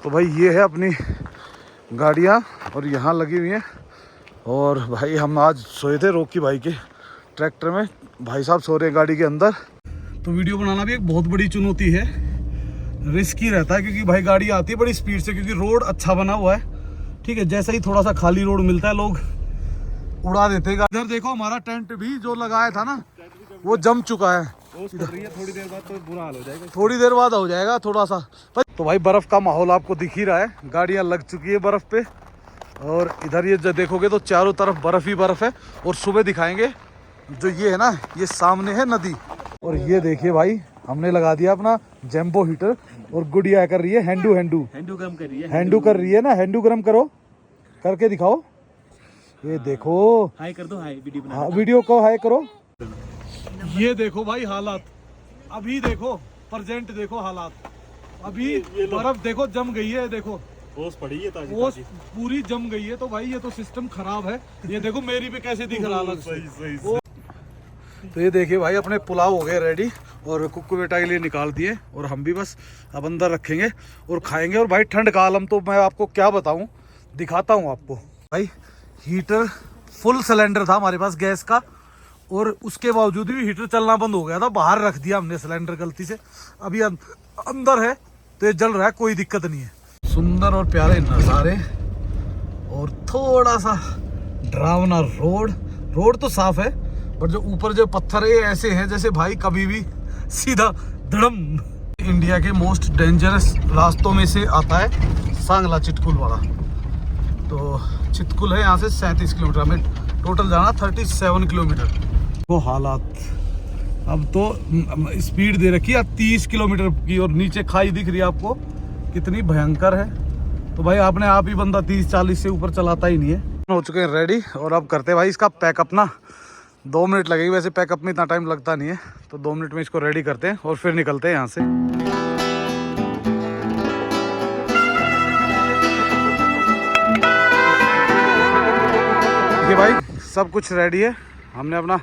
तो भाई ये है अपनी गाड़ियाँ और यहाँ लगी हुई हैं। और भाई हम आज सोए थे रोकी भाई के ट्रैक्टर में, भाई साहब सो रहे हैं गाड़ी के अंदर। तो वीडियो बनाना भी एक बहुत बड़ी चुनौती है, रिस्की रहता है क्योंकि भाई गाड़ी आती है बड़ी स्पीड से, क्योंकि रोड अच्छा बना हुआ है। ठीक है, जैसे ही थोड़ा सा खाली रोड मिलता है लोग उड़ा देते हैं। इधर देखो हमारा टेंट भी जो लगाया था ना वो जम चुका है। थोड़ी देर बाद तो बुरा हाल हो जाएगा, थोड़ी देर बाद हो जाएगा थोड़ा सा। तो भाई बर्फ का माहौल आपको दिख ही रहा है, गाड़ियां लग चुकी है बर्फ पे। और इधर ये जो देखोगे तो चारों तरफ बर्फ ही बर्फ है। और सुबह दिखाएंगे जो ये है ना, ये सामने है नदी। और ये देखिए भाई हमने लगा दिया अपना जैम्बो हीटर और गुड़िया कर रही है हैंडू गर्म कर रही है। हैंडू कर रही है ना, हैंडू गर्म करो, करके दिखाओ। ये देखो, हाय कर दो, हाय वीडियो बना। हाँ वीडियो को हाय करो। ये देखो भाई हालात, अभी देखो प्रेजेंट देखो हालात, अभी बर्फ देखो जम गई है, देखो ओस पड़ी है, ताजी ओस पूरी जम गई है। तो भाई ये तो सिस्टम खराब है। ये देखो मेरी पे कैसे दिख रहा अलग से। तो ये देखिए भाई अपने पुलाव हो गए रेडी और कुक्कू बेटा के लिए निकाल दिए और हम भी बस अब अंदर रखेंगे और खाएंगे। और भाई ठंड का आलम तो मैं आपको क्या बताऊं, दिखाता हूं आपको। भाई हीटर फुल सिलेंडर था हमारे पास गैस का, और उसके बावजूद भी हीटर चलना बंद हो गया था। बाहर रख दिया हमने सिलेंडर गलती से, अभी अंदर है तो ये जल रहा है, कोई दिक्कत नहीं है। सुंदर और प्यारे नज़ारे और थोड़ा सा डरावना रोड तो साफ है, पर जो ऊपर जो पत्थर है ऐसे हैं जैसे भाई कभी भी सीधा धड़म। इंडिया के मोस्ट डेंजरस रास्तों में से आता है सांगला चिटकुल वाला। तो चितकुल है यहाँ से 37 किलोमीटर, में टोटल जाना 37 किलोमीटर। वो हालात अब तो स्पीड दे रखी है 30 किलोमीटर की, और नीचे खाई दिख रही है आपको कितनी भयंकर है। तो भाई आपने आप ही बंदा 30-40 से ऊपर चलाता ही नहीं है। हो चुके हैं रेडी और अब करते हैं भाई इसका पैकअप ना। 2 मिनट लगेगी, वैसे पैकअप में इतना टाइम लगता नहीं है। तो 2 मिनट में इसको रेडी करते हैं और फिर निकलते हैं यहाँ से। देखिए भाई सब कुछ रेडी है, हमने अपना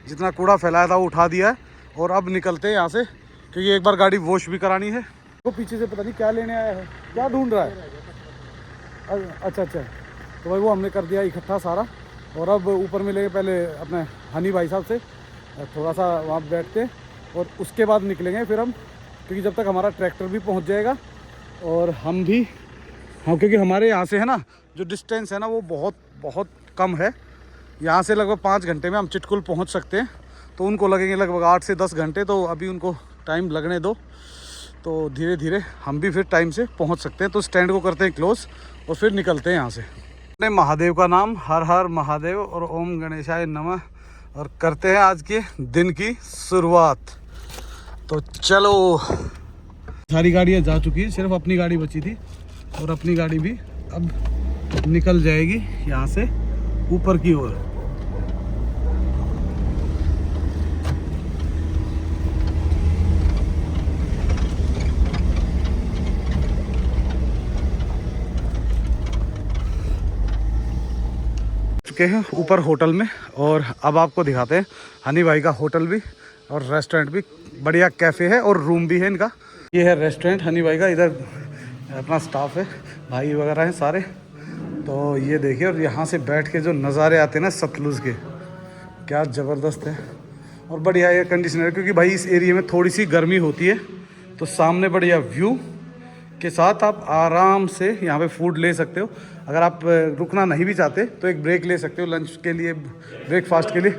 जितना कूड़ा फैलाया था वो उठा दिया है और अब निकलते हैं यहाँ से, क्योंकि एक बार गाड़ी वॉश भी करानी है। वो पीछे से पता नहीं क्या लेने आया है, क्या ढूंढ रहा है। अच्छा, तो भाई वो हमने कर दिया इकट्ठा सारा। और अब ऊपर मिलेंगे पहले अपने हनी भाई साहब से, थोड़ा सा वहाँ बैठते हैं और उसके बाद निकलेंगे फिर हम, क्योंकि जब तक हमारा ट्रैक्टर भी पहुँच जाएगा और हम भी, हाँ क्योंकि हमारे यहाँ से है ना जो डिस्टेंस है ना वो बहुत कम है। यहाँ से लगभग 5 घंटे में हम चिटकुल पहुँच सकते हैं, तो उनको लगेंगे लगभग 8 से 10 घंटे। तो अभी उनको टाइम लगने दो, तो धीरे धीरे हम भी फिर टाइम से पहुँच सकते हैं। तो स्टैंड को करते हैं क्लोज और फिर निकलते हैं यहाँ से। अपने महादेव का नाम हर हर महादेव और ओम गणेशाय नमः, और करते हैं आज के दिन की शुरुआत। तो चलो, सारी गाड़ियाँ जा चुकी है, सिर्फ अपनी गाड़ी बची थी और अपनी गाड़ी भी अब निकल जाएगी यहाँ से ऊपर की ओर। चुके हैं ऊपर होटल में और अब आपको दिखाते हैं हनी भाई का होटल भी और रेस्टोरेंट भी। बढ़िया कैफ़े है और रूम भी है इनका। ये है रेस्टोरेंट हनी भाई का, इधर अपना स्टाफ है, भाई वगैरह हैं सारे। तो ये देखिए, और यहाँ से बैठ के जो नज़ारे आते हैं ना सतलुज के, क्या ज़बरदस्त है। और बढ़िया एयर कंडीशनर, क्योंकि भाई इस एरिया में थोड़ी सी गर्मी होती है। तो सामने बढ़िया व्यू के साथ आप आराम से यहाँ पे फूड ले सकते हो। अगर आप रुकना नहीं भी चाहते तो एक ब्रेक ले सकते हो लंच के लिए, ब्रेकफास्ट के लिए।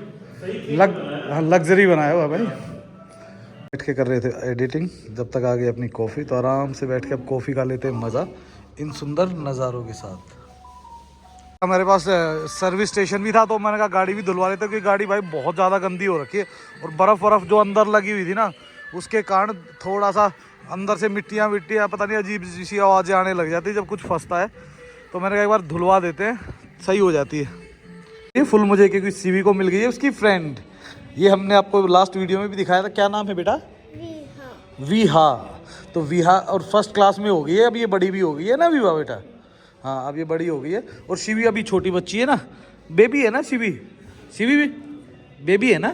लग्जरी बनाया हुआ भाई। बैठ के कर रहे थे एडिटिंग, जब तक आ गई अपनी कॉफ़ी। तो आराम से बैठ के अब कॉफ़ी का लेते हैं मज़ा इन सुंदर नज़ारों के साथ। हमारे पास सर्विस स्टेशन भी था, तो मैंने कहा गाड़ी भी धुलवा लेते, क्योंकि गाड़ी भाई बहुत ज़्यादा गंदी हो रखी है। और बर्फ़ जो अंदर लगी हुई थी ना, उसके कारण थोड़ा सा अंदर से मिट्टियाँ पता नहीं अजीब सी आवाज़ें आने लग जाती है जब कुछ फंसता है। तो मैंने कहा एक बार धुलवा देते हैं, सही हो जाती है। ये फुल मुझे क्योंकि सीवी को मिल गई है उसकी फ्रेंड। ये हमने आपको लास्ट वीडियो में भी दिखाया था। क्या नाम है बेटा? विहा। तो विहा और फर्स्ट क्लास में हो गई है, अब ये बड़ी भी हो गई है ना विवा बेटा। हाँ अब ये बड़ी हो गई है। और शिवी अभी छोटी बच्ची है ना, बेबी है ना शिवी भी बेबी है ना।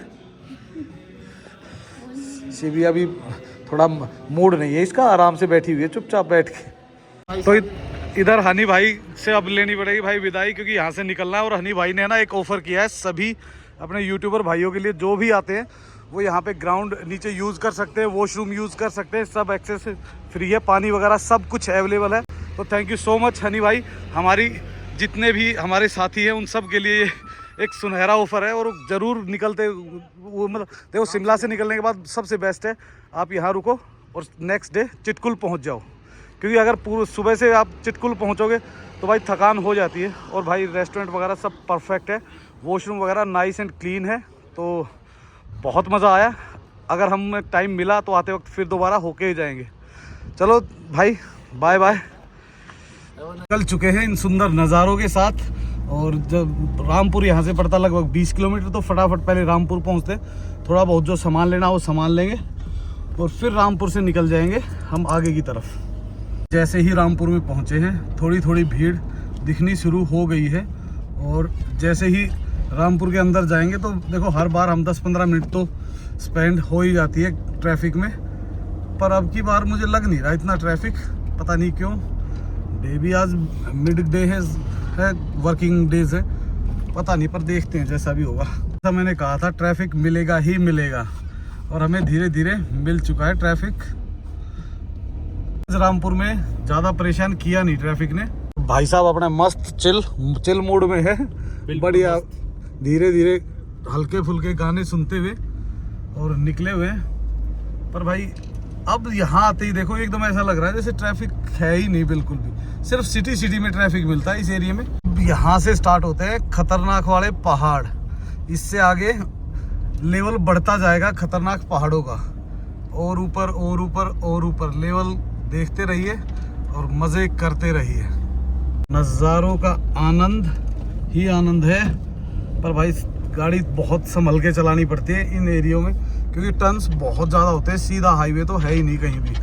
शिवी अभी थोड़ा मूड नहीं है इसका, आराम से बैठी हुई है चुपचाप बैठ के। तो इधर हनी भाई से अब लेनी पड़ेगी भाई विदाई, क्योंकि यहाँ से निकलना है। और हनी भाई ने ना एक ऑफ़र किया है सभी अपने यूट्यूबर भाइयों के लिए, जो भी आते हैं वो यहाँ पे ग्राउंड नीचे यूज़ कर सकते हैं, वॉशरूम यूज़ कर सकते हैं, सब एक्सेस फ्री है, पानी वगैरह सब कुछ अवेलेबल है। तो thank you so much Honey भाई, हमारी जितने भी हमारे साथी हैं उन सब के लिए एक सुनहरा ऑफ़र है। और ज़रूर निकलते वो मतलब देखो, शिमला से निकलने के बाद सबसे बेस्ट है आप यहाँ रुको और नेक्स्ट डे चिटकुल पहुँच जाओ, क्योंकि अगर पूरे सुबह से आप चिटकुल पहुँचोगे तो भाई थकान हो जाती है। और भाई रेस्टोरेंट वगैरह सब परफेक्ट है, वॉशरूम वगैरह नाइस एंड क्लीन है। तो बहुत मज़ा आया। अगर हमें टाइम मिला तो आते वक्त फिर दोबारा होके ही जाएंगे। चलो भाई बाय बाय। निकल चुके हैं इन सुंदर नज़ारों के साथ। और जब रामपुर यहाँ से पड़ता लगभग 20 किलोमीटर, तो फटाफट पहले रामपुर पहुँचते, थोड़ा बहुत जो सामान लेना वो सामान लेंगे और फिर रामपुर से निकल जाएंगे हम आगे की तरफ। जैसे ही रामपुर में पहुँचे हैं थोड़ी थोड़ी भीड़ दिखनी शुरू हो गई है। और जैसे ही रामपुर के अंदर जाएंगे तो देखो, हर बार हम 10-15 मिनट तो स्पेंड हो ही जाती है ट्रैफिक में, पर अब की बार मुझे लग नहीं रहा इतना ट्रैफिक, पता नहीं क्यों। डे भी आज मिड डे है वर्किंग डेज है, पता नहीं, पर देखते हैं जैसा भी होगा। तो मैंने कहा था ट्रैफिक मिलेगा ही मिलेगा, और हमें धीरे धीरे मिल चुका है ट्रैफिक। रामपुर में ज़्यादा परेशान किया नहीं ट्रैफिक ने। भाई साहब अपने मस्त चिल मूड में है, बढ़िया धीरे धीरे हल्के फुल्के गाने सुनते हुए और निकले हुए। पर भाई अब यहाँ आते ही देखो एकदम ऐसा लग रहा है जैसे ट्रैफिक है ही नहीं बिल्कुल भी, सिर्फ सिटी में ट्रैफिक मिलता है इस एरिया में। यहाँ से स्टार्ट होते हैं खतरनाक वाले पहाड़, इससे आगे लेवल बढ़ता जाएगा खतरनाक पहाड़ों का, और ऊपर और ऊपर और ऊपर लेवल देखते रहिए और मज़े करते रहिए। नज़ारों का आनंद ही आनंद है। पर भाई गाड़ी बहुत संभल के चलानी पड़ती है इन एरियो में, क्योंकि टर्न्स बहुत ज़्यादा होते हैं, सीधा हाईवे तो है ही नहीं कहीं भी।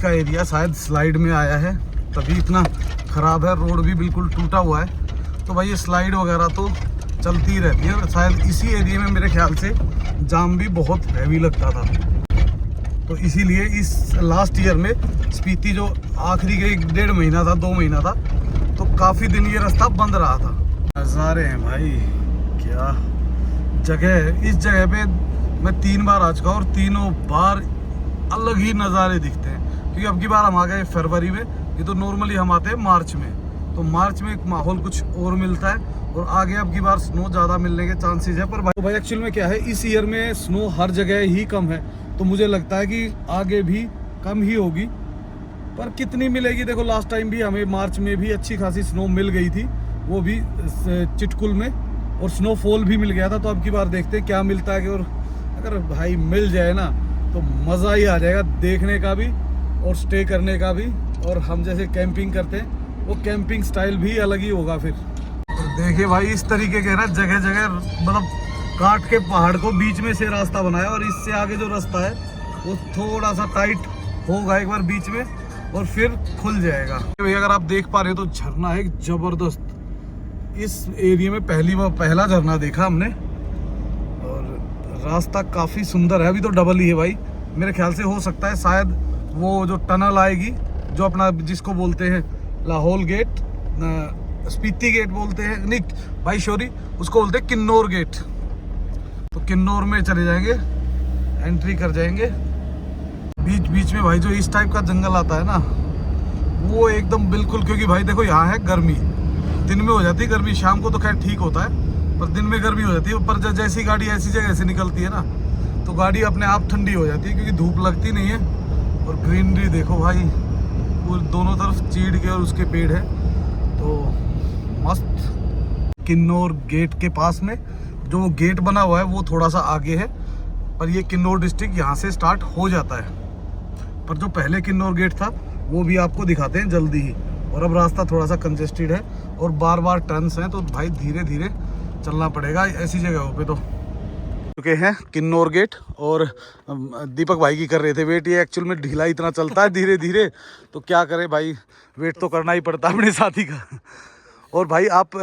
का एरिया शायद स्लाइड में आया है तभी इतना ख़राब है, रोड भी बिल्कुल टूटा हुआ है। तो भाई ये स्लाइड वगैरह तो चलती रहती है, शायद इसी एरिया में मेरे ख्याल से जाम भी बहुत हैवी लगता था। तो इसीलिए इस लास्ट ईयर में स्पीति जो आखिरी के 1.5 महीना था 2 महीना था, तो काफ़ी दिन ये रास्ता बंद रहा था। नज़ारे हैं भाई, क्या जगह है। इस जगह पे मैं 3 बार आ चुका और तीनों बार अलग ही नज़ारे दिखते हैं, क्योंकि अब की बार हम आ गए फरवरी में, ये तो नॉर्मली हम आते हैं मार्च में। तो मार्च में एक माहौल कुछ और मिलता है, और आगे अब की बार स्नो ज़्यादा मिलने के चांसेस है। पर भाई एक्चुअल में क्या है, इस ईयर में स्नो हर जगह ही कम है, तो मुझे लगता है कि आगे भी कम ही होगी। पर कितनी मिलेगी देखो, लास्ट टाइम भी हमें मार्च में भी अच्छी खासी स्नो मिल गई थी, वो भी चिटकुल में, और स्नोफॉल भी मिल गया था। तो अब की बार देखते हैं क्या मिलता है। और अगर भाई मिल जाए ना तो मज़ा ही आ जाएगा देखने का भी और स्टे करने का भी। और हम जैसे कैंपिंग करते हैं वो कैंपिंग स्टाइल भी अलग ही होगा फिर। देखिए भाई इस तरीके के ना जगह जगह मतलब काट के पहाड़ को बीच में से रास्ता बनाया, और इससे आगे जो रास्ता है वो थोड़ा सा टाइट होगा एक बार बीच में, और फिर खुल जाएगा। भाई अगर आप देख पा रहे हो तो झरना है जबरदस्त। इस एरिया में पहला झरना देखा हमने, और रास्ता काफ़ी सुंदर है। अभी तो डबल ही है भाई, मेरे ख्याल से हो सकता है शायद वो जो टनल आएगी जो अपना जिसको बोलते हैं लाहौल गेट, स्पीति गेट बोलते हैं, नहीं भाई शोरी, उसको बोलते हैं किन्नौर गेट। तो किन्नौर में चले जाएंगे, एंट्री कर जाएंगे। बीच बीच में भाई जो इस टाइप का जंगल आता है ना, वो एकदम बिल्कुल, क्योंकि भाई देखो यहाँ है गर्मी, दिन में हो जाती है गर्मी, शाम को तो खैर ठीक होता है, पर दिन में गर्मी हो जाती है। पर जैसी गाड़ी ऐसी जगह से निकलती है ना, तो गाड़ी अपने आप ठंडी हो जाती है, क्योंकि धूप लगती नहीं है। और ग्रीनरी देखो भाई, वो दोनों तरफ चीड़ के और उसके पेड़ है, तो मस्त। किन्नौर गेट के पास में जो वो गेट बना हुआ है वो थोड़ा सा आगे है, पर ये किन्नौर डिस्ट्रिक्ट यहाँ से स्टार्ट हो जाता है। पर जो पहले किन्नौर गेट था वो भी आपको दिखाते हैं जल्दी ही। और अब रास्ता थोड़ा सा कंजेस्टेड है और बार बार टर्न्स हैं, तो भाई धीरे धीरे चलना पड़ेगा ऐसी जगहों पे। तो चुके हैं किन्नौर गेट, और दीपक भाई की कर रहे थे वेट। ये एक्चुअल में ढीला इतना चलता है धीरे धीरे, तो क्या करें भाई, वेट तो करना ही पड़ता है अपने साथी का। और भाई आप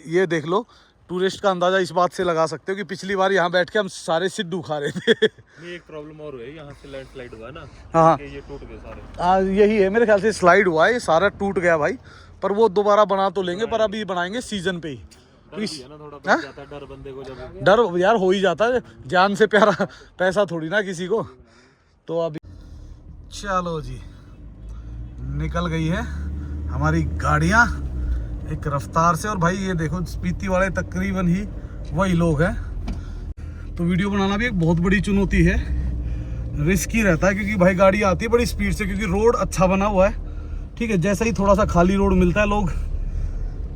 ये देख लो टूरिस्ट का अंदाजा इस बात से लगा सकते हो कि पिछली बार यहाँ बैठ के हम सारे सिड्डू खा रहे थे। नहीं, एक प्रॉब्लम और है, यहाँ से लैंडस्लाइड हुआ है ना, हाँ कि ये टूट गए सारे। हाँ यही है मेरे ख्याल से, स्लाइड हुआ है, ये सारा टूट गया भाई। पर वो दोबारा बना तो लेंगे, पर अभी बनाएंगे सीजन पे ही। डर भी है ना, थोड़ा बच जाता है डर बंदे को, जब डर यार हो ही जाता है, जान से प्यारा पैसा थोड़ी ना किसी को। तो अभी चलो जी, निकल गई है हमारी गाड़ियाँ एक रफ्तार से। और भाई ये देखो स्पीति वाले तकरीबन ही वही लोग हैं। तो वीडियो बनाना भी एक बहुत बड़ी चुनौती है, रिस्की रहता है, क्योंकि भाई गाड़ी आती है बड़ी स्पीड से, क्योंकि रोड अच्छा बना हुआ है। ठीक है, जैसे ही थोड़ा सा खाली रोड मिलता है लोग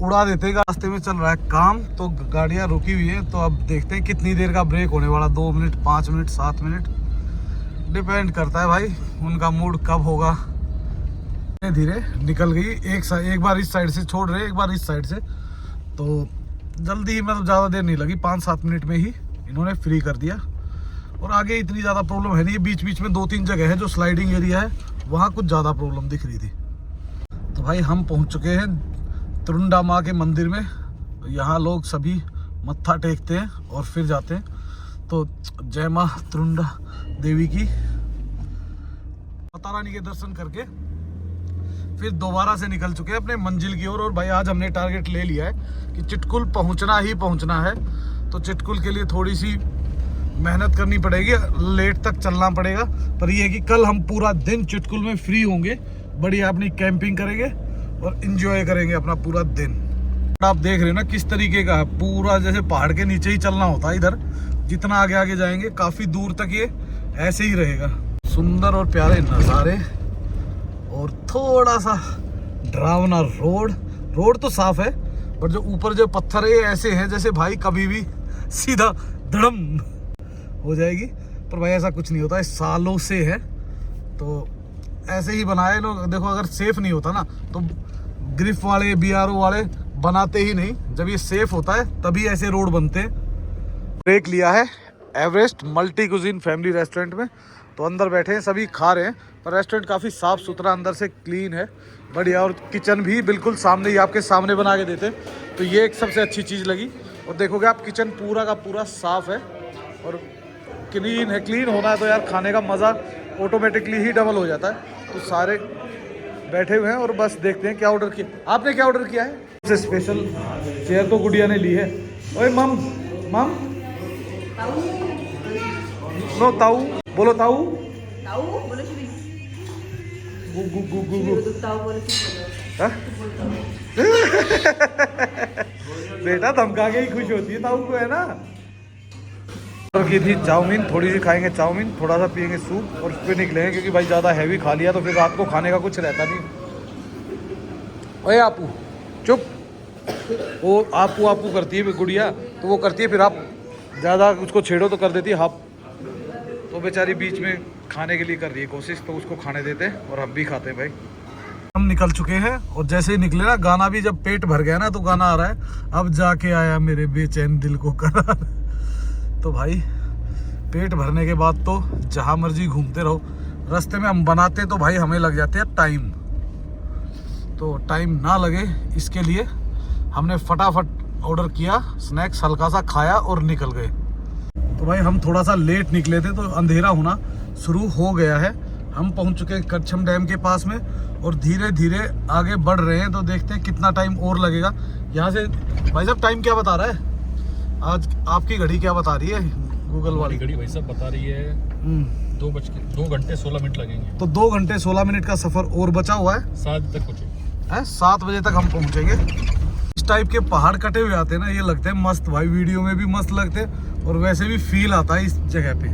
उड़ा देते हैं। रास्ते में चल रहा है काम, तो गाड़ियाँ रुकी हुई है। तो अब देखते हैं कितनी देर का ब्रेक होने वाला, 2 मिनट, 5 मिनट, 7 मिनट, डिपेंड करता है भाई उनका मूड कब होगा। धीरे निकल गई, एक बार इस साइड से छोड़ रहे, एक बार इस साइड से। तो जल्दी ही, मतलब ज़्यादा देर नहीं लगी, 5-7 मिनट में ही इन्होंने फ्री कर दिया। और आगे इतनी ज़्यादा प्रॉब्लम है नहीं, बीच बीच में 2-3 जगह है जो स्लाइडिंग एरिया है, वहाँ कुछ ज़्यादा प्रॉब्लम दिख रही थी। तो भाई हम पहुँच चुके हैं त्रुंडा माँ के मंदिर में। यहाँ लोग सभी मत्था टेकते हैं और फिर जाते हैं। तो जय माँ त्रुंडा देवी की, माता रानी के दर्शन करके फिर दोबारा से निकल चुके हैं अपने मंजिल की ओर। और भाई आज हमने टारगेट ले लिया है कि चिटकुल पहुंचना ही पहुंचना है। तो चिटकुल के लिए थोड़ी सी मेहनत करनी पड़ेगी, लेट तक चलना पड़ेगा। पर ये है कि कल हम पूरा दिन चिटकुल में फ्री होंगे, बढ़िया अपनी कैंपिंग करेंगे और एंजॉय करेंगे अपना पूरा दिन। आप देख रहे हो ना किस तरीके का है, पूरा जैसे पहाड़ के नीचे ही चलना होता है। इधर जितना आगे आगे जाएंगे काफ़ी दूर तक ये ऐसे ही रहेगा। सुंदर और प्यारे नज़ारे और थोड़ा सा डरावना रोड तो साफ है, पर जो ऊपर जो पत्थर है ऐसे हैं जैसे भाई कभी भी सीधा धड़म हो जाएगी। पर भाई ऐसा कुछ नहीं होता है, सालों से है तो ऐसे ही बनाए लोग। देखो अगर सेफ नहीं होता ना तो ग्रिफ वाले BRO वाले बनाते ही नहीं। जब ये सेफ होता है तभी ऐसे रोड बनते हैं। ब्रेक लिया है Everest multi cuisine family restaurant में। तो अंदर बैठे हैं, सभी खा रहे हैं। पर रेस्टोरेंट काफ़ी साफ़ सुथरा, अंदर से क्लीन है, बढ़िया। और किचन भी बिल्कुल सामने ही आपके सामने बना के देते हैं। तो ये एक सबसे अच्छी चीज़ लगी। और देखोगे आप किचन पूरा का पूरा साफ़ है और क्लीन है। क्लीन होना है तो यार खाने का मज़ा ऑटोमेटिकली ही डबल हो जाता है। तो सारे बैठे हुए हैं और बस देखते हैं क्या ऑर्डर किया। आपने क्या ऑर्डर किया है? सबसे स्पेशल चेयर तो गुड़िया ने ली है। ओए मम नो ताऊ बोलो, ताऊ बोलो श्री गु गु गु गु गु। ताऊ बोलो हाँ? बेटा धमका के ही खुश होती है ताऊ को, है ना। ऑर्डर की थी चाउमीन, थोड़ी सी खाएंगे चाउमीन, थोड़ा सा पियेंगे सूप और फिर निकलेंगे, क्योंकि भाई ज़्यादा हैवी खा लिया तो फिर रात को खाने का कुछ रहता नहीं। ओए आपू चुप, वो आपू आपू करती है गुड़िया, तो वो करती है, फिर आप ज़्यादा उसको छेड़ो तो कर देती है हाफ। तो बेचारी बीच में खाने के लिए कर रही है कोशिश, तो उसको खाने देते हैं और हम भी खाते हैं भाई। हम निकल चुके हैं और जैसे ही निकले ना, गाना भी जब पेट भर गया ना तो गाना आ रहा है, अब जाके आया मेरे बेचैन दिल को करार। तो भाई पेट भरने के बाद तो जहाँ मर्जी घूमते रहो। रास्ते में हम बनाते तो भाई हमें लग जाते हैं टाइम, तो टाइम ना लगे इसके लिए हमने फटाफट ऑर्डर किया, स्नैक्स हल्का सा खाया और निकल गए। तो भाई हम थोड़ा सा लेट निकले थे तो अंधेरा होना शुरू हो गया है। हम पहुंच चुके हैं करछम डैम के पास में और धीरे धीरे आगे बढ़ रहे हैं। तो देखते हैं कितना टाइम और लगेगा यहाँ से। भाई साहब टाइम क्या बता रहा है आज? आपकी घड़ी क्या बता रही है? गूगल वाली घड़ी भाई साहब बता रही है 2 घंटे 16 मिनट लगेंगे। तो 2 घंटे 16 मिनट का सफ़र और बचा हुआ है। 7 तक पहुँचे, 7 बजे तक हम पहुँचेंगे। इस टाइप के पहाड़ कटे हुए आते हैं ना, ये लगते हैं मस्त भाई, वीडियो में भी मस्त लगते हैं और वैसे भी फील आता है इस जगह पे।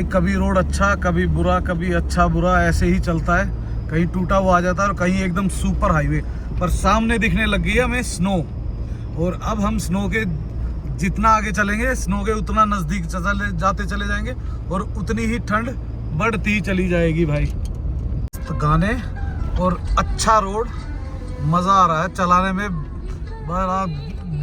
कभी रोड अच्छा, कभी बुरा, कभी अच्छा बुरा, ऐसे ही चलता है। कहीं टूटा हुआ आ जाता है और कहीं एकदम सुपर हाईवे। पर सामने दिखने लग गई है हमें स्नो, और अब हम स्नो के जितना आगे चलेंगे स्नो के उतना नज़दीक जाते चले जाएंगे और उतनी ही ठंड बढ़ती चली जाएगी भाई। तो गाने और अच्छा रोड, मज़ा आ रहा है चलाने में, बड़ा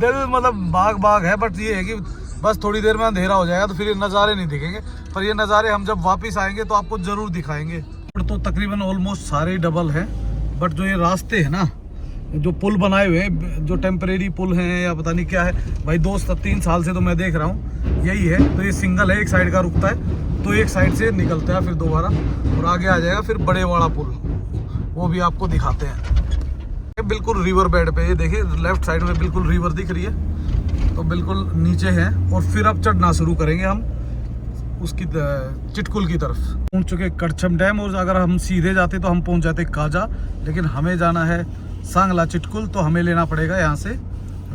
दिल मतलब बाग है। बट ये है कि बस थोड़ी देर में अंधेरा हो जाएगा तो फिर ये नज़ारे नहीं दिखेंगे। पर ये नज़ारे हम जब वापस आएंगे तो आपको ज़रूर दिखाएंगे। तो तकरीबन ऑलमोस्ट सारे डबल हैं, बट जो ये रास्ते हैं ना जो पुल बनाए हुए हैं, जो टेम्परेरी पुल हैं या पता नहीं क्या है भाई, 2-3 साल से तो मैं देख रहा हूँ यही है। तो ये सिंगल है, एक साइड का रुकता है तो एक साइड से निकलता है फिर दोबारा और आगे आ जाएगा फिर बड़े वाला पुल, वो भी आपको दिखाते हैं। बिल्कुल रिवर बेड पे, ये देखिए लेफ्ट साइड में बिल्कुल रिवर दिख रही है, तो बिल्कुल नीचे है। और फिर अब चढ़ना शुरू करेंगे हम उसकी चिटकुल की तरफ। पहुंच चुके करछम डैम, और अगर हम सीधे जाते तो हम पहुंच जाते काजा, लेकिन हमें जाना है सांगला चिटकुल, तो हमें लेना पड़ेगा यहाँ से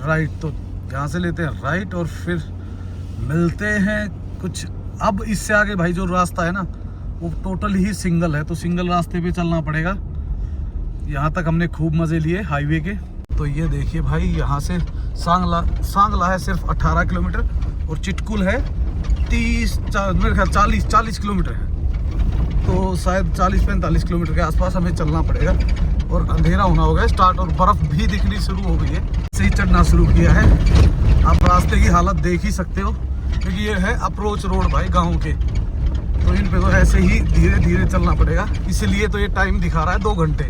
राइट। तो यहाँ से लेते हैं राइट और फिर मिलते हैं कुछ। अब इससे आगे भाई जो रास्ता है ना वो टोटल ही सिंगल है, तो सिंगल रास्ते पे चलना पड़ेगा। यहाँ तक हमने खूब मज़े लिए हाईवे के। तो ये देखिए भाई, यहाँ से सांगला है सिर्फ 18 किलोमीटर और चिटकुल है 40 किलोमीटर है, तो शायद 40-45 किलोमीटर के आसपास हमें चलना पड़ेगा। और अंधेरा होना हो गया स्टार्ट और बर्फ़ भी दिखनी शुरू हो गई है। से ही चढ़ना शुरू किया है, आप रास्ते की हालत देख ही सकते हो, क्योंकि ये है अप्रोच रोड भाई गाँव के, तो इन पे तो ऐसे ही धीरे धीरे चलना पड़ेगा। इसीलिए तो ये टाइम दिखा रहा है 2 घंटे,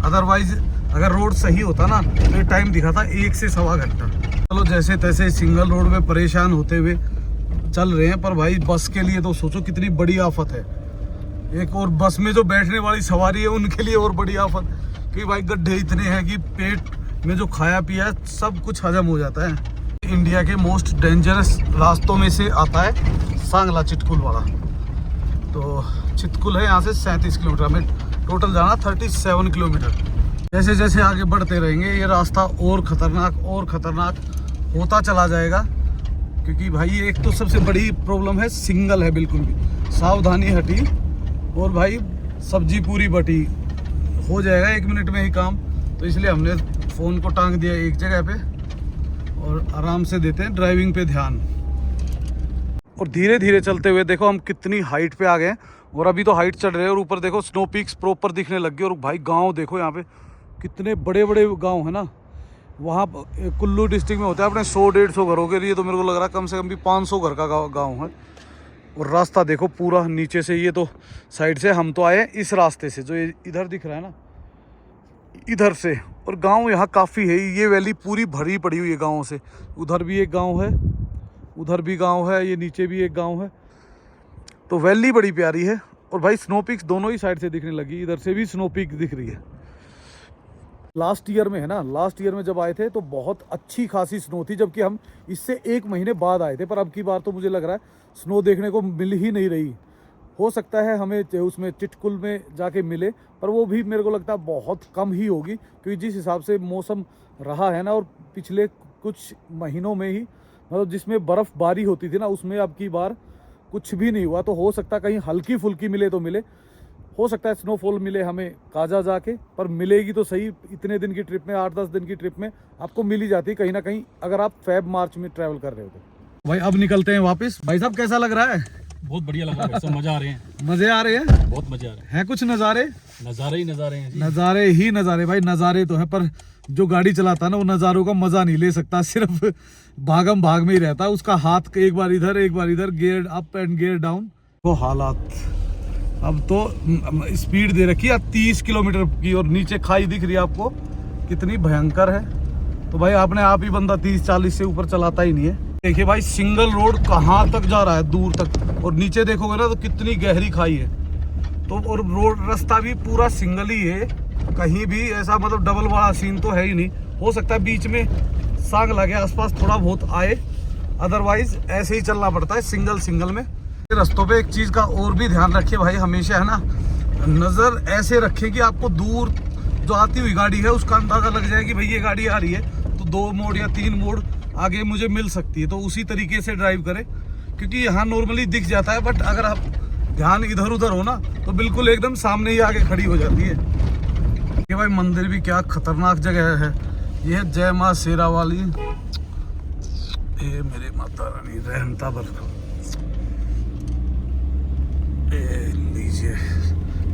अदरवाइज अगर रोड सही होता ना तो ये टाइम दिखाता 1 से सवा घंटा। चलो जैसे तैसे सिंगल रोड में परेशान होते हुए चल रहे हैं, पर भाई बस के लिए तो सोचो कितनी बड़ी आफत है। एक और बस में जो बैठने वाली सवारी है उनके लिए और बड़ी आफत, कि भाई गड्ढे इतने हैं कि पेट में जो खाया पिया सब कुछ हजम हो जाता है। इंडिया के मोस्ट डेंजरस रास्तों में से आता है सांगला चिटकुल वाला। तो चिटकुल है यहाँ से 37 किलोमीटर, में टोटल जाना 37 किलोमीटर। जैसे जैसे आगे बढ़ते रहेंगे ये रास्ता और ख़तरनाक होता चला जाएगा, क्योंकि भाई एक तो सबसे बड़ी प्रॉब्लम है सिंगल है, बिल्कुल भी सावधानी हटी और भाई सब्जी पूरी बटी, हो जाएगा 1 मिनट में ही काम। तो इसलिए हमने फ़ोन को टांग दिया एक जगह पे और आराम से देते हैं ड्राइविंग पे ध्यान। और धीरे धीरे चलते हुए देखो हम कितनी हाइट पे आ गए हैं, और अभी तो हाइट चढ़ रहे हैं और ऊपर देखो स्नो पीक्स प्रॉपर दिखने लग गए। और भाई गांव देखो यहाँ पे कितने बड़े बड़े गांव है ना, वहाँ कुल्लू डिस्ट्रिक्ट में होता है अपने 100-150 घरों के लिए, तो मेरे को लग रहा है कम से कम भी 500 घर का गाँव है। और रास्ता देखो पूरा नीचे से, ये तो साइड से हम तो आए हैं इस रास्ते से जो इधर दिख रहा है ना, इधर से। और गांव यहाँ काफ़ी है, ये वैली पूरी भरी पड़ी हुई है गाँव से। उधर भी एक गांव है, उधर भी गांव है, ये नीचे भी एक गांव है, तो वैली बड़ी प्यारी है। और भाई स्नो पीक्स दोनों ही साइड से दिखने लगी, इधर से भी स्नो पीक दिख रही है। लास्ट ईयर में है ना, लास्ट ईयर में जब आए थे तो बहुत अच्छी खासी स्नो थी, जबकि हम इससे 1 महीने बाद आए थे। पर अब की बार तो मुझे लग रहा है स्नो देखने को मिल ही नहीं रही। हो सकता है हमें उसमें चिटकुल में जाके मिले, पर वो भी मेरे को लगता है बहुत कम ही होगी, क्योंकि जिस हिसाब से मौसम रहा है ना, और पिछले कुछ महीनों में ही मतलब जिसमें बर्फ़बारी होती थी ना, उसमें अब की बार कुछ भी नहीं हुआ। तो हो सकता है कहीं हल्की फुल्की मिले तो मिले, हो सकता है स्नोफॉल मिले हमें काजा जाके, पर मिलेगी तो सही। इतने दिन की ट्रिप में, 8-10 दिन की ट्रिप में आपको मिल ही जाती है कहीं ना कहीं, अगर आप फेब-मार्च में ट्रैवल कर रहे हो तो। भाई अब निकलते हैं वापस। भाई साहब कैसा लग रहा है? बहुत बढ़िया लगा भाई, सब मजा आ रहे हैं। मजे आ रहे हैं, बहुत मजे आ रहे हैं कुछ नज़ारे ही नज़ारे हैं जी। नज़ारे ही नज़ारे भाई, नज़ारे तो है, पर जो गाड़ी चलाता है ना वो नज़ारों का मज़ा नहीं ले सकता, सिर्फ भागम भाग में ही रहता है उसका। हाथ एक बार इधर एक बार इधर, gear up and gear down. वो हालात अब तो स्पीड दे रखी है 30 किलोमीटर की, और नीचे खाई दिख रही है आपको कितनी भयंकर है। तो भाई आपने आप ही बंदा 30-40 से ऊपर चलाता ही नहीं है। देखिए भाई सिंगल रोड कहाँ तक जा रहा है, दूर तक, और नीचे देखोगे ना तो कितनी गहरी खाई है। तो और रोड रास्ता भी पूरा सिंगल ही है, कहीं भी ऐसा मतलब डबल वाला सीन तो है ही नहीं। हो सकता है बीच में सांगला के आसपास थोड़ा बहुत आए, अदरवाइज ऐसे ही चलना पड़ता है सिंगल में। रास्तों पे एक चीज़ का और भी ध्यान रखिए भाई, हमेशा है ना नज़र ऐसे रखें कि आपको दूर जो आती हुई गाड़ी है उसका अंदाज़ा लग जाए कि भाई ये गाड़ी आ रही है, तो 2 मोड़ या 3 मोड़ आगे मुझे मिल सकती है, तो उसी तरीके से ड्राइव करें, क्योंकि यहाँ नॉर्मली दिख जाता है, बट अगर आप ध्यान इधर उधर हो ना तो बिल्कुल एकदम सामने ही आगे खड़ी हो जाती है। ये भाई मंदिर भी क्या खतरनाक जगह है, ये है जय माँ शेरा वाली। ये मेरे माता रानी रहमता बरकत। लीजिए,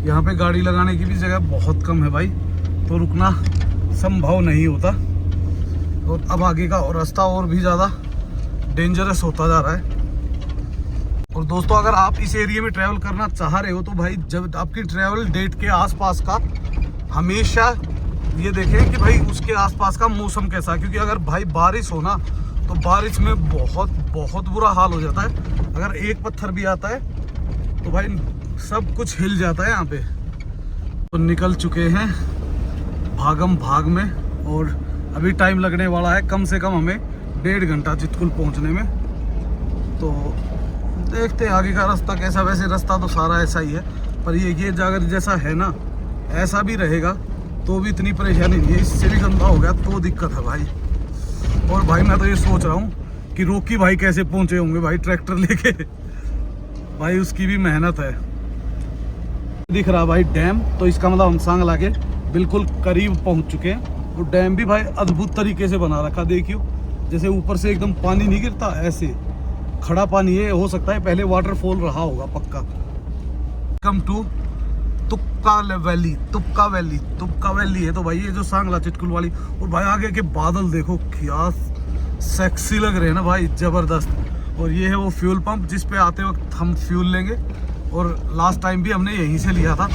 यहाँ पे गाड़ी लगाने की भी जगह बहुत कम है भाई, तो रुकना संभव नहीं होता। और अब आगे का रास्ता और भी ज़्यादा डेंजरस होता जा रहा है। और दोस्तों अगर आप इस एरिया में ट्रैवल करना चाह रहे हो तो भाई जब आपकी ट्रैवल डेट के आसपास का हमेशा ये देखें कि भाई उसके आसपास का मौसम कैसा है, क्योंकि अगर भाई बारिश हो ना तो बारिश में बहुत बहुत बुरा हाल हो जाता है। अगर एक पत्थर भी आता है तो भाई सब कुछ हिल जाता है यहाँ पे। तो निकल चुके हैं भागम भाग में, और अभी टाइम लगने वाला है कम से कम हमें 1.5 घंटा चितकुल पहुँचने में। तो देखते हैं आगे का रास्ता कैसा। वैसे रास्ता तो सारा ऐसा ही है, पर ये अगर जैसा है ना ऐसा भी रहेगा तो भी इतनी परेशानी नहीं है। इससे भी गंदा हो गया तो दिक्कत है भाई। और भाई मैं तो ये सोच रहा हूँ कि रोकी भाई कैसे पहुँचे होंगे भाई ट्रैक्टर लेके। भाई उसकी भी मेहनत है। दिख रहा भाई डैम, तो इसका मतलब हम सांगला के बिल्कुल करीब पहुँच चुके हैं। और डैम भी भाई अद्भुत तरीके से बना रखा, देखियो जैसे ऊपर से एकदम पानी नहीं गिरता, ऐसे खड़ा पानी है। हो सकता है पहले वाटरफॉल रहा होगा पक्का। Come to Tupka valley. Tupka valley है तो भाई ये जो सांगला चितकुल वाली। और भाई आगे के बादल देखो क्या सेक्सी लग रहे हैं ना भाई, जबरदस्त। और ये है वो फ्यूल पंप जिस पे आते वक्त हम फ्यूल लेंगे। और लास्ट टाइम भी हमने यहीं से लिया था,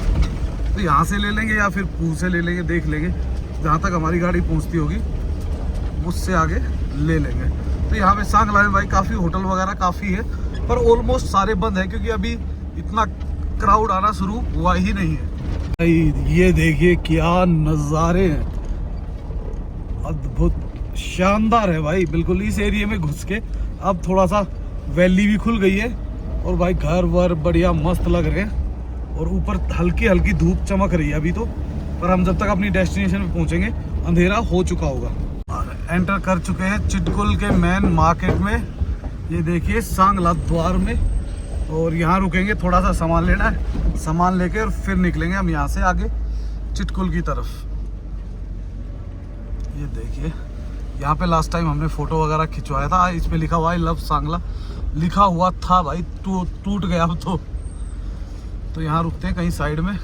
तो यहाँ से ले लेंगे या फिर पूह से ले लेंगे, देख लेंगे जहाँ तक हमारी गाड़ी पहुँचती होगी उससे आगे ले लेंगे। तो यहाँ पे सांगला में भाई काफ़ी होटल वगैरह काफ़ी है, पर ऑलमोस्ट सारे बंद है क्योंकि अभी इतना क्राउड आना शुरू हुआ ही नहीं है। भाई ये देखिए क्या नज़ारे हैं, अद्भुत शानदार है भाई। बिल्कुल इस एरिया में घुस के अब थोड़ा सा वैली भी खुल गई है, और भाई घर वर बढ़िया मस्त लग रहे हैं। और ऊपर हल्की हल्की धूप चमक रही है अभी तो, पर हम जब तक अपनी डेस्टिनेशन पे पहुंचेंगे अंधेरा हो चुका होगा। एंटर कर चुके हैं चितकुल के मेन मार्केट में। ये देखिए सांगला द्वार में, और यहाँ रुकेंगे, थोड़ा सा सामान लेना है, सामान लेके और फिर निकलेंगे हम यहाँ से आगे चितकुल की तरफ। ये देखिए यहाँ पे लास्ट टाइम हमने फ़ोटो वगैरह खिंचवाया था, इस पे लिखा हुआ है लव सांगला लिखा हुआ था भाई, टूट गया अब तो यहाँ रुकते हैं कहीं साइड में।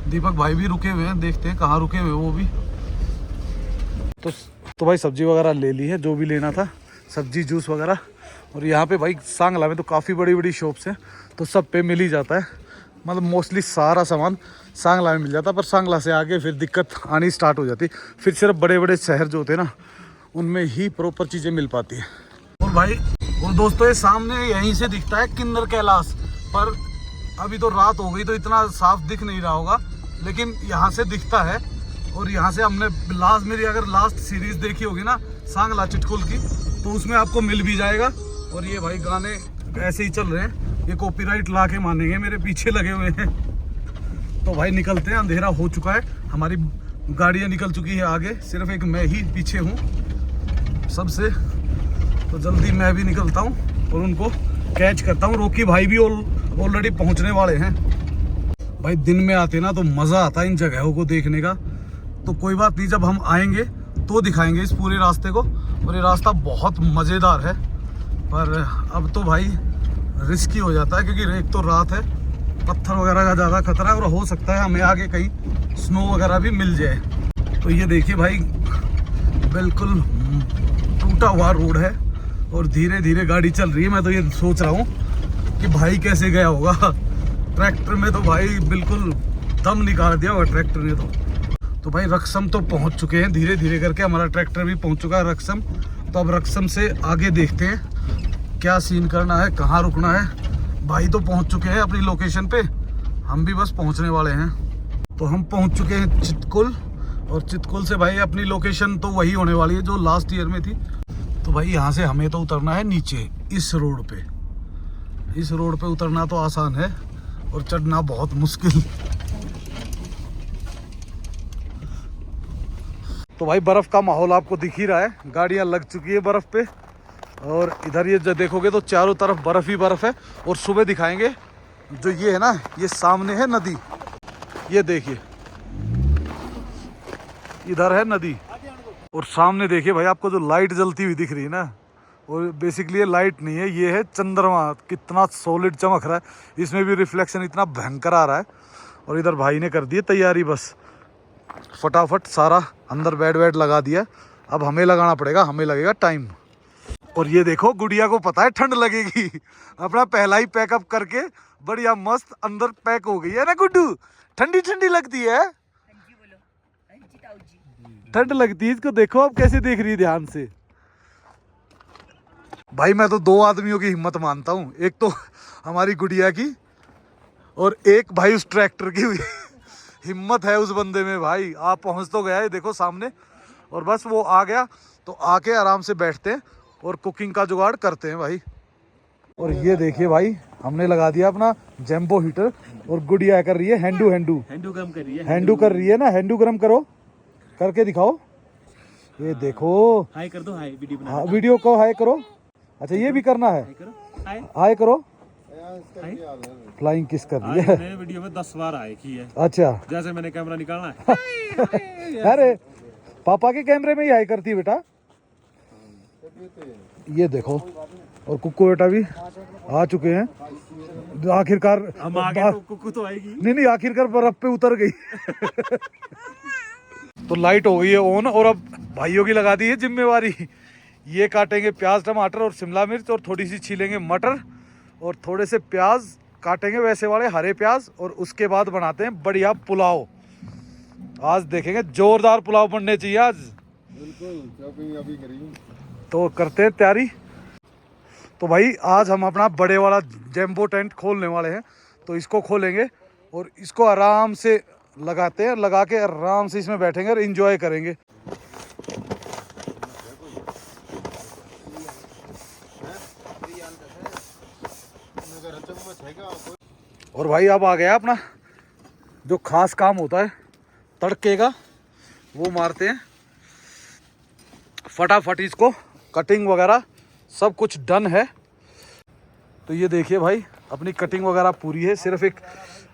दीपक भाई भी रुके हुए हैं, देखते हैं कहाँ रुके हुए वो भी। तो भाई सब्जी वगैरह ले ली है, जो भी लेना था सब्जी जूस वगैरह। और यहाँ पे भाई सांगला में तो काफ़ी बड़ी बड़ी शॉप्स हैं, तो सब पे मिल ही जाता है। मतलब मोस्टली सारा सामान सांगला में मिल जाता है, पर सांगला से आगे फिर दिक्कत आनी स्टार्ट हो जाती। फिर सिर्फ बड़े बड़े शहर जो होते हैं ना उनमें ही प्रॉपर चीज़ें मिल पाती हैं। और भाई और दोस्तों ये सामने यहीं से दिखता है किन्नर कैलाश, पर अभी तो रात हो गई तो इतना साफ दिख नहीं रहा होगा, लेकिन यहाँ से दिखता है। और यहाँ से हमने मेरी अगर लास्ट सीरीज देखी होगी ना सांगला चितकुल की, तो उसमें आपको मिल भी जाएगा। और ये भाई गाने ऐसे ही चल रहे हैं, ये कॉपीराइट ला के मानेंगे, मेरे पीछे लगे हुए हैं। तो भाई निकलते हैं, अंधेरा हो चुका है, हमारी गाड़ियाँ निकल चुकी है आगे, सिर्फ एक मैं ही पीछे हूँ सबसे। तो जल्दी मैं भी निकलता हूँ और उनको कैच करता हूँ। रोकी भाई भी ऑलरेडी पहुँचने वाले हैं। भाई दिन में आते ना तो मज़ा आता है इन जगहों को देखने का। तो कोई बात नहीं, जब हम आएंगे तो दिखाएंगे इस पूरे रास्ते को। और ये रास्ता बहुत मज़ेदार है, पर अब तो भाई रिस्की हो जाता है क्योंकि एक तो रात है, पत्थर वगैरह का ज़्यादा खतरा है, और हो सकता है हमें आगे कहीं स्नो वगैरह भी मिल जाए। तो ये देखिए भाई बिल्कुल टूटा हुआ रोड है और धीरे धीरे गाड़ी चल रही है। मैं तो ये सोच रहा हूँ कि भाई कैसे गया होगा ट्रैक्टर में, तो भाई बिल्कुल दम निकाल दिया होगा ट्रैक्टर ने। तो भाई रक्सम तो पहुँच चुके हैं, धीरे धीरे करके हमारा ट्रैक्टर भी पहुँच चुका है रक्सम। तो अब रक्सम से आगे देखते हैं क्या सीन करना है, कहाँ रुकना है। भाई तो पहुंच चुके हैं अपनी लोकेशन पे, हम भी बस पहुंचने वाले हैं। तो हम पहुंच चुके हैं चितकुल, और चितकुल से भाई अपनी लोकेशन तो वही होने वाली है जो लास्ट ईयर में थी। तो भाई यहाँ से हमें तो उतरना है नीचे इस रोड पे। इस रोड पे उतरना तो आसान है और चढ़ना बहुत मुश्किल। तो भाई बर्फ़ का माहौल आपको दिख ही रहा है, गाड़ियाँ लग चुकी है बर्फ़ पे। और इधर ये जब देखोगे तो चारों तरफ बर्फ़ ही बर्फ़ है। और सुबह दिखाएंगे जो ये है ना, ये सामने है नदी, ये देखिए इधर है नदी। और सामने देखिए भाई आपको जो लाइट जलती हुई दिख रही है ना, और बेसिकली ये लाइट नहीं है, ये है चंद्रमा। कितना सॉलिड चमक रहा है, इसमें भी रिफ्लेक्शन इतना भयंकर आ रहा है। और इधर भाई ने कर दी तैयारी, बस फटाफट सारा अंदर बेड वेड लगा दिया। अब हमें लगाना पड़ेगा, हमें लगेगा टाइम। और ये देखो गुड़िया को पता है ठंड लगेगी, अपना पहला ही पैकअप करके बढ़िया मस्त अंदर पैक हो गई है ना गुड्डू। ठंडी ठंडी लगती है। ठंड लगती है इसको, देखो अब कैसे देख रही है ध्यान से। भाई मैं तो दो आदमियों की हिम्मत मानता हूँ, एक तो हमारी गुड़िया की और एक भाई उस ट्रैक्टर की हुई हिम्मत है उस बंदे में भाई। आप पहुँच तो गया है देखो सामने, और बस वो आ गया तो आके आराम से बैठते हैं और कुकिंग का जुगाड़ करते हैं भाई। और ये देखिए भाई हमने लगा दिया अपना जैम्बो हीटर और गुड़िया कर रही है हैंडू गरम कर रही है। हैंडू कर रही है ना, हैंडू गरम करो, करके दिखाओ। ये देखो, हाय कर दो, हाय वीडियो बना। हाँ वीडियो को हाय करो। अच्छा ये भी करना है, हाय हाय करो। हाय। फ्लाइंग किस कर रही है? मैंने वीडियो में 10 बार हाय की है। अच्छा जैसे मैंने कैमरा निकालना है। अरे पापा के कैमरे में ही हाय करती है बेटा। ये देखो, और कुक्कू बेटा भी आ चुके हैं आखिरकार। हम आगे तो कुकू तो आएगी। नहीं आखिरकार बर्फ पे उतर गई। तो लाइट हो गई है ऑन, और अब भाइयों की लगा दी है जिम्मेवारी। ये काटेंगे प्याज टमाटर और शिमला मिर्च, और थोड़ी सी छीलेंगे मटर, और थोड़े से प्याज काटेंगे वैसे वाले हरे प्याज, और उसके बाद बनाते हैं बढ़िया पुलाव। आज देखेंगे जोरदार पुलाव बनने चाहिए आज। बिल्कुल, शॉपिंग अभी करी। तो करते हैं तैयारी। तो भाई आज हम अपना बड़े वाला जैम्बो टेंट खोलने वाले हैं, तो इसको खोलेंगे और इसको आराम से लगाते हैं, लगा के आराम से इसमें बैठेंगे और एंजॉय करेंगे। और भाई अब आ गया अपना जो खास काम होता है तड़के का, वो मारते हैं फटाफट। इसको कटिंग वगैरह सब कुछ डन है। तो ये देखिए भाई अपनी कटिंग वगैरह पूरी है, सिर्फ एक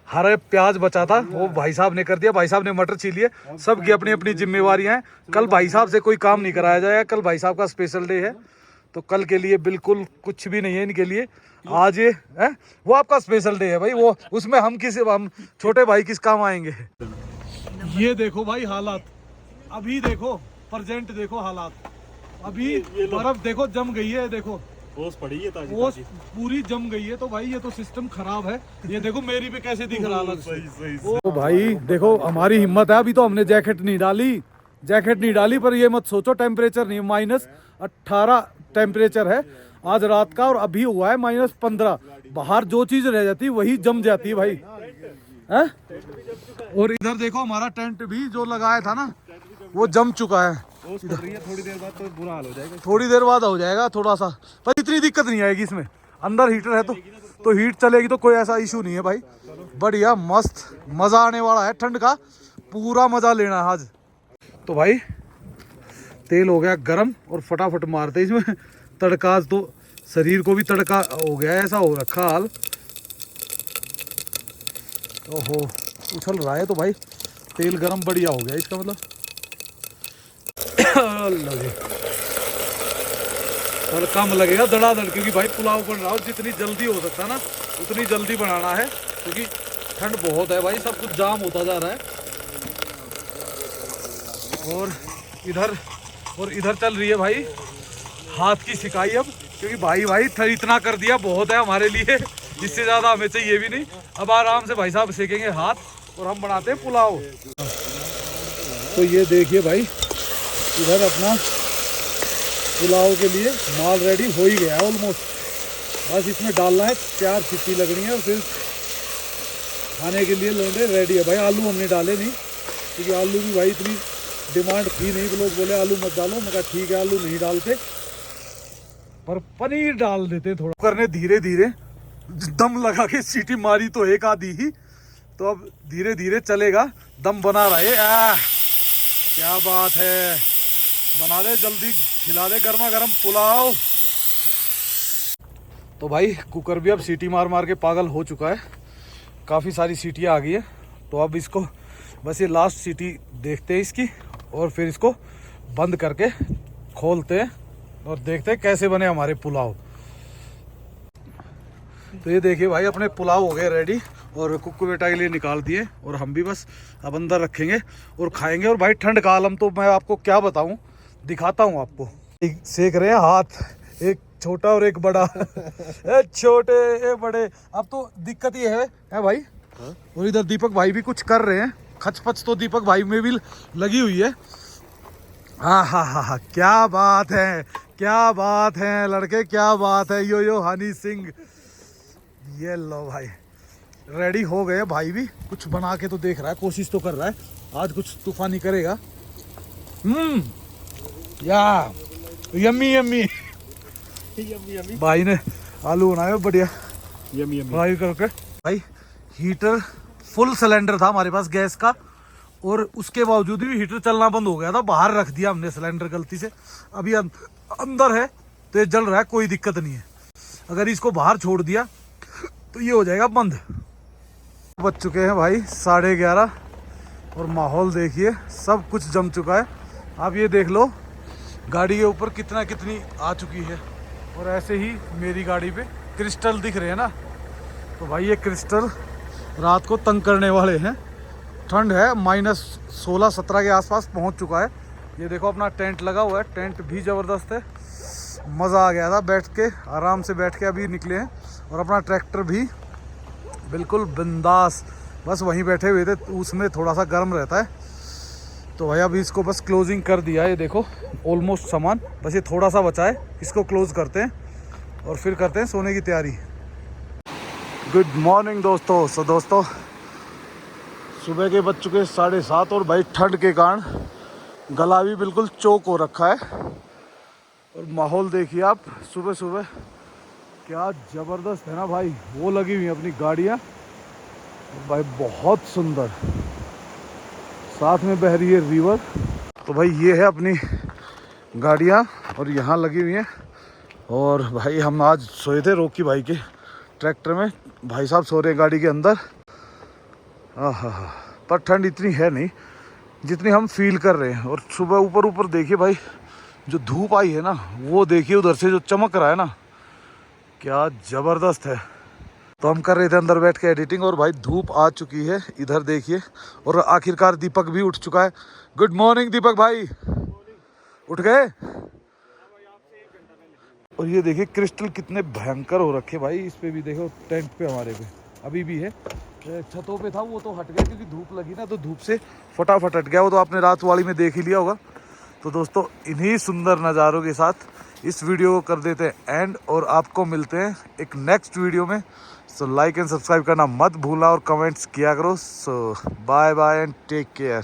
हरे प्याज बचा था वो भाई साहब ने कर दिया। भाई साहब ने मटर छीली है। सबकी अपनी अपनी जिम्मेवारियां हैं। कल भाई साहब से कोई काम नहीं कराया जाएगा, कल भाई साहब का स्पेशल डे है, तो कल के लिए बिल्कुल कुछ भी नहीं है इनके लिए। आज ये है वो आपका स्पेशल डे है भाई, वो उसमें हम छोटे भाई किस काम आएंगे। ये देखो भाई हालात, अभी देखो प्रेजेंट देखो हालात, अभी बर्फ देखो जम गई है, देखो ओस पड़ी है, ताजी ओस पूरी जम गई है। तो भाई ये तो सिस्टम खराब है। ये देखो मेरी पे कैसे दिख रहा है। तो भाई देखो हमारी हिम्मत है, अभी तो हमने जैकेट नहीं डाली, पर ये मत सोचो टेम्परेचर नहीं, -18 टेम्परेचर है आज रात का, और अभी हुआ है -15। बाहर जो चीज रह जाती है वही जम जाती है भाई है? और इधर देखो हमारा टेंट भी जो लगाया था ना वो जम चुका है। थोड़ी देर बाद तो बुरा हाल हो जाएगा। थोड़ी देर बाद हो जाएगा थोड़ा सा, पर इतनी दिक्कत नहीं आएगी इसमें, अंदर हीटर है तो हीट चलेगी, तो कोई ऐसा इशू नहीं है भाई। बढ़िया मस्त मजा आने वाला है, ठंड का पूरा मजा लेना है आज। तो भाई तेल हो गया गरम और फटाफट मारते इसमें तड़का। तो शरीर को भी तड़का हो गया, ऐसा हो रखा हाल। ओहो उछल रहा है। तो भाई तेल गरम बढ़िया हो गया इसका मतलब। और कम लगेगा धड़ाधड़, क्योंकि भाई पुलाव बन रहा है, जितनी जल्दी हो सकता ना उतनी जल्दी बनाना है, क्योंकि ठंड बहुत है भाई, सब कुछ जाम होता जा रहा है। और इधर चल रही है भाई हाथ की सिकाई अब, क्योंकि भाई इतना कर दिया बहुत है हमारे लिए, इससे ज़्यादा हमें चाहिए भी नहीं। अब आराम से भाई साहब सेकेंगे हाथ और हम बनाते हैं पुलाव। तो ये देखिए भाई इधर अपना पुलाव के लिए माल रेडी हो ही गया है ऑलमोस्ट, बस इसमें डालना है, 4 सीटी लगनी है और फिर खाने के लिए लौंडे रेडी है भाई। आलू हमने डाले नहीं, क्योंकि आलू भी भाई इतनी डिमांड थी नहीं, लोग बोले आलू मत डालो, मैं कहा ठीक है आलू नहीं डालते, पर पनीर डाल देते थोड़ा करने। धीरे धीरे दम लगा के सीटी मारी तो एक आधी ही, तो अब धीरे धीरे चलेगा, दम बना रहे। क्या बात है, बना दे जल्दी, खिला दे गर्मा गर्म पुलाव। तो भाई कुकर भी अब सीटी मार मार के पागल हो चुका है, काफ़ी सारी सीटियाँ आ गई है। तो अब इसको बस ये लास्ट सीटी देखते हैं इसकी, और फिर इसको बंद करके खोलते हैं और देखते हैं कैसे बने हमारे पुलाव। तो ये देखिए भाई अपने पुलाव हो गए रेडी, और कुक्कू बेटा के लिए निकाल दिए, और हम भी बस अब अंदर रखेंगे और खाएंगे। और भाई ठंड का आलम तो मैं आपको क्या बताऊं, दिखाता हूं आपको। सेक रहे हैं हाथ, एक छोटा और एक बड़ा। छोटे ए बड़े, अब तो दिक्कत ये है भाई। और इधर दीपक भाई भी कुछ कर रहे हैं, खचपच तो दीपक भाई में भी लगी हुई है। हाँ, क्या बात है, क्या बात है लड़के, क्या बात है। यो हनी सिंह, ये लो भाई रेडी हो गए भाई भी। कुछ बना के तो देख रहा है, कोशिश तो कर रहा है, आज कुछ तूफानी करेगा। या यम्मी यम्मी भाई ने आलू बनाए बढ़िया यम्मी फ्राई करके। भाई हीटर फुल सिलेंडर था हमारे पास गैस का, और उसके बावजूद भी हीटर चलना बंद हो गया था। बाहर रख दिया हमने सिलेंडर गलती से, अभी अंदर है तो ये जल रहा है, कोई दिक्कत नहीं है। अगर इसको बाहर छोड़ दिया तो ये हो जाएगा बंद। बज चुके हैं भाई 11:30 और माहौल देखिए, सब कुछ जम चुका है। आप ये देख लो गाड़ी के ऊपर कितनी आ चुकी है। और ऐसे ही मेरी गाड़ी पे क्रिस्टल दिख रहे हैं ना, तो भाई ये क्रिस्टल रात को तंग करने वाले हैं। ठंड है, -16-17 के आसपास पहुंच चुका है। ये देखो अपना टेंट लगा हुआ है, टेंट भी ज़बरदस्त है, मज़ा आ गया था बैठ के, आराम से बैठ के अभी निकले हैं। और अपना ट्रैक्टर भी बिल्कुल बिंदास, बस वहीं बैठे हुए थे, उसमें थोड़ा सा गर्म रहता है। तो भाई अभी इसको बस क्लोजिंग कर दिया है, ये देखो ऑलमोस्ट सामान, बस ये थोड़ा सा बचा है, इसको क्लोज करते हैं और फिर करते हैं सोने की तैयारी। गुड मॉर्निंग दोस्तों। सो दोस्तों सुबह के बज चुके 7:30 और भाई ठंड के कारण गला भी बिल्कुल चोक हो रखा है। और माहौल देखिए आप, सुबह सुबह क्या ज़बरदस्त है ना भाई। वो लगी हुई है अपनी गाड़ियाँ भाई, बहुत सुंदर, साथ में बह रही है रिवर। तो भाई ये है अपनी गाड़ियाँ और यहाँ लगी हुई हैं। और भाई हम आज सोए थे रोकी भाई के ट्रैक्टर में, भाई साहब सो रहे हैं गाड़ी के अंदर। पर ठंड इतनी है नहीं जितनी हम फील कर रहे हैं। और सुबह ऊपर देखिए भाई, जो धूप आई है ना, वो देखिए उधर से जो चमक रहा है ना, क्या ज़बरदस्त है। तो हम कर रहे थे अंदर बैठ के एडिटिंग, और भाई धूप आ चुकी है इधर देखिए। और आखिरकार दीपक भी उठ चुका है। गुड मॉर्निंग दीपक भाई, उठ गए। और ये देखिए क्रिस्टल कितने भयंकर हो रखे भाई, इस पे भी देखो, टेंट पे हमारे पे अभी भी है। छतों पे था वो तो हट गया क्योंकि धूप लगी ना, तो धूप से फटाफट हट गया वो, तो आपने रात वाली में देख ही लिया होगा। तो दोस्तों इन्हीं सुंदर नज़ारों के साथ इस वीडियो को कर देते हैं एंड, और आपको मिलते हैं एक नेक्स्ट वीडियो में। सो लाइक एंड सब्सक्राइब करना मत भूलना और कमेंट्स किया करो। So bye bye and take care.